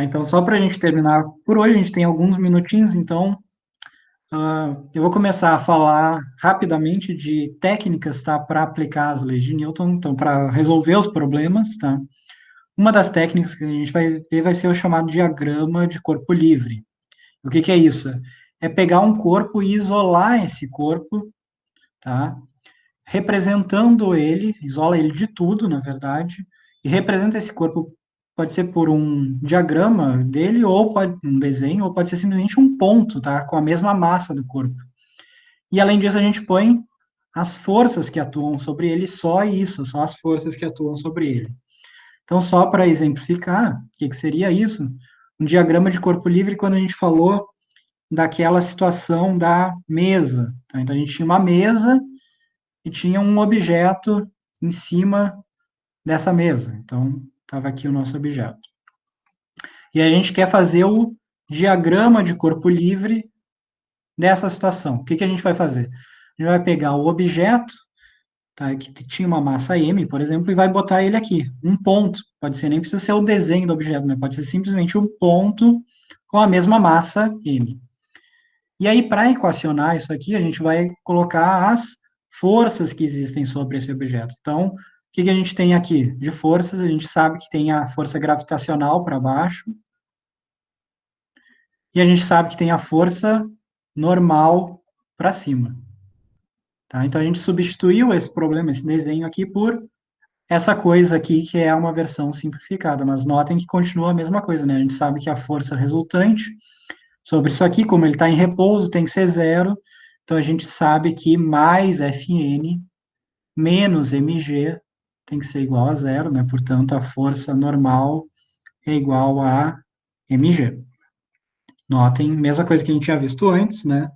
Então, só para a gente terminar por hoje, a gente tem alguns minutinhos, então eu vou começar a falar rapidamente de técnicas, tá, para aplicar as leis de Newton, então, para resolver os problemas, tá? Uma das técnicas que a gente vai ver vai ser o chamado diagrama de corpo livre. O que que é isso? É pegar um corpo e isolar esse corpo, tá? Representando ele, isola ele de tudo, na verdade, e representa esse corpo, pode ser por um diagrama dele, ou pode um desenho, ou pode ser simplesmente um ponto, tá? Com a mesma massa do corpo. E além disso, a gente põe as forças que atuam sobre ele, só isso, só as forças que atuam sobre ele. Então, só para exemplificar, o que, que seria isso? Um diagrama de corpo livre, quando a gente falou daquela situação da mesa. Tá? Então, a gente tinha uma mesa e tinha um objeto em cima dessa mesa. Então, estava aqui o nosso objeto. E a gente quer fazer o diagrama de corpo livre dessa situação. O que, que a gente vai fazer? A gente vai pegar o objeto, tá, que tinha uma massa m, por exemplo, e vai botar ele aqui, um ponto. Pode ser, nem precisa ser o desenho do objeto, né? Pode ser simplesmente um ponto com a mesma massa m. E aí, para equacionar isso aqui, a gente vai colocar as forças que existem sobre esse objeto. Então, o que, que a gente tem aqui de forças? A gente sabe que tem a força gravitacional para baixo, e a gente sabe que tem a força normal para cima. Tá? Então, a gente substituiu esse problema, esse desenho aqui, por essa coisa aqui, que é uma versão simplificada. Mas notem que continua a mesma coisa, né? A gente sabe que a força resultante sobre isso aqui, como ele está em repouso, tem que ser zero. Então, a gente sabe que mais Fn menos mg tem que ser igual a zero, né? Portanto, a força normal é igual a mg. Notem, mesma coisa que a gente tinha visto antes, né?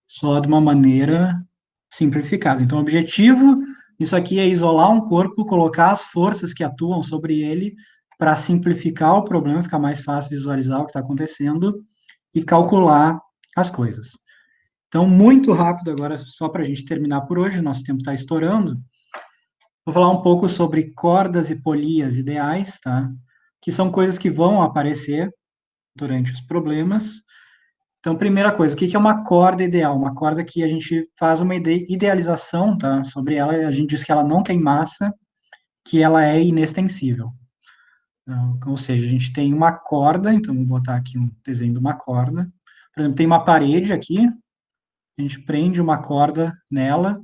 Só de uma maneira simplificada. Então, o objetivo isso aqui é isolar um corpo, colocar as forças que atuam sobre ele para simplificar o problema, ficar mais fácil visualizar o que está acontecendo e calcular as coisas. Então, muito rápido agora, só para a gente terminar por hoje, nosso tempo está estourando. Vou falar um pouco sobre cordas e polias ideais, tá? Que são coisas que vão aparecer durante os problemas. Então, primeira coisa, o que é uma corda ideal? Uma corda que a gente faz uma idealização, tá? Sobre ela, a gente diz que ela não tem massa, que ela é inextensível. Então, ou seja, a gente tem uma corda, então vou botar aqui um desenho de uma corda. Por exemplo, tem uma parede aqui, a gente prende uma corda nela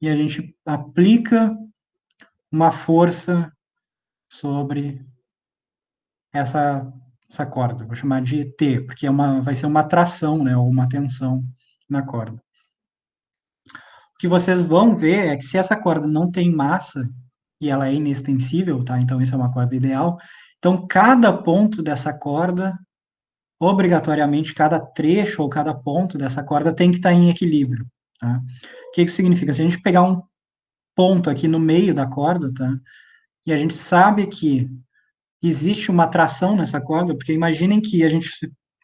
e a gente aplica uma força sobre essa, essa corda. Vou chamar de T, porque vai ser uma tração, né, ou uma tensão na corda. O que vocês vão ver é que se essa corda não tem massa e ela é inextensível, tá? Então isso é uma corda ideal. Então cada ponto dessa corda, obrigatoriamente cada trecho ou cada ponto dessa corda tem que estar em equilíbrio, tá? O que isso significa? Se a gente pegar um ponto aqui no meio da corda, tá? E a gente sabe que existe uma tração nessa corda, porque imaginem que a gente,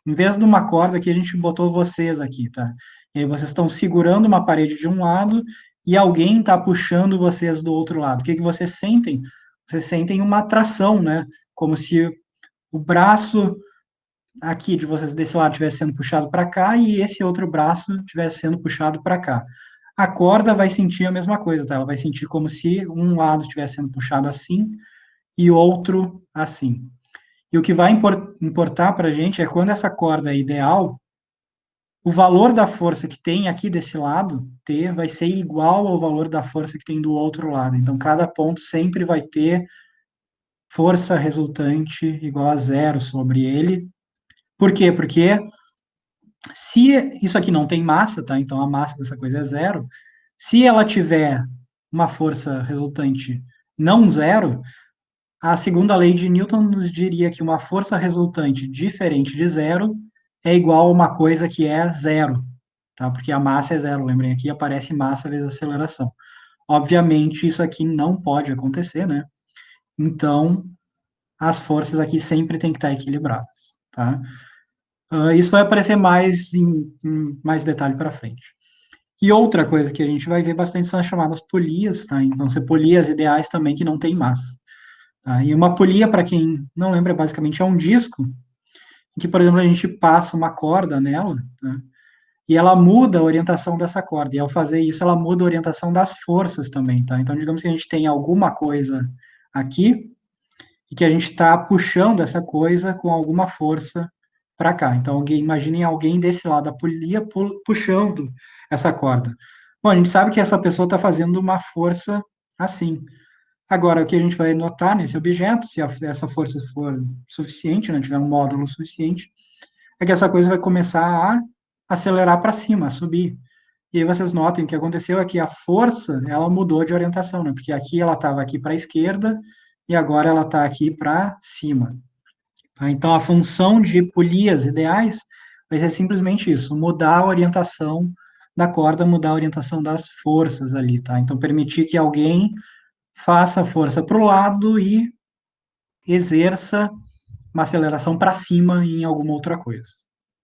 em vez de uma corda aqui, a gente botou vocês aqui, tá? E aí vocês estão segurando uma parede de um lado e alguém está puxando vocês do outro lado. O que que vocês sentem? Vocês sentem uma atração, né? Como se o braço aqui de vocês desse lado estivesse sendo puxado para cá e esse outro braço estivesse sendo puxado para cá. A corda vai sentir a mesma coisa, tá? Ela vai sentir como se um lado estivesse sendo puxado assim e outro assim. E o que vai importar para a gente é quando essa corda é ideal, o valor da força que tem aqui desse lado, T, vai ser igual ao valor da força que tem do outro lado. Então, cada ponto sempre vai ter força resultante igual a zero sobre ele. Por quê? Porque se isso aqui não tem massa, tá? Então a massa dessa coisa é zero. Se ela tiver uma força resultante não zero, a segunda lei de Newton nos diria que uma força resultante diferente de zero é igual a uma coisa que é zero, tá? Porque a massa é zero, lembrem, aqui aparece massa vezes aceleração. Obviamente, isso aqui não pode acontecer, né? Então, as forças aqui sempre têm que estar equilibradas, tá? Isso vai aparecer mais em mais detalhe para frente. E outra coisa que a gente vai ver bastante são as chamadas polias, tá? Então, ser polias ideais também que não tem massa. Tá? E uma polia, para quem não lembra, basicamente é um disco em que, por exemplo, a gente passa uma corda nela, né, e ela muda a orientação dessa corda. E ao fazer isso, ela muda a orientação das forças também, tá? Então, digamos que a gente tem alguma coisa aqui e que a gente está puxando essa coisa com alguma força para cá. Então, imaginem alguém desse lado da polia puxando essa corda. Bom, a gente sabe que essa pessoa está fazendo uma força assim. Agora, o que a gente vai notar nesse objeto, se essa força for suficiente, né, tiver um módulo suficiente, é que essa coisa vai começar a acelerar para cima, a subir. E aí vocês notem que aconteceu aqui, a força, ela mudou de orientação, né? Porque aqui ela estava aqui para a esquerda e agora ela está aqui para cima. Tá? Então, a função de polias ideais vai ser simplesmente isso, mudar a orientação da corda, mudar a orientação das forças ali, tá? Então, permitir que alguém faça a força para o lado e exerça uma aceleração para cima em alguma outra coisa.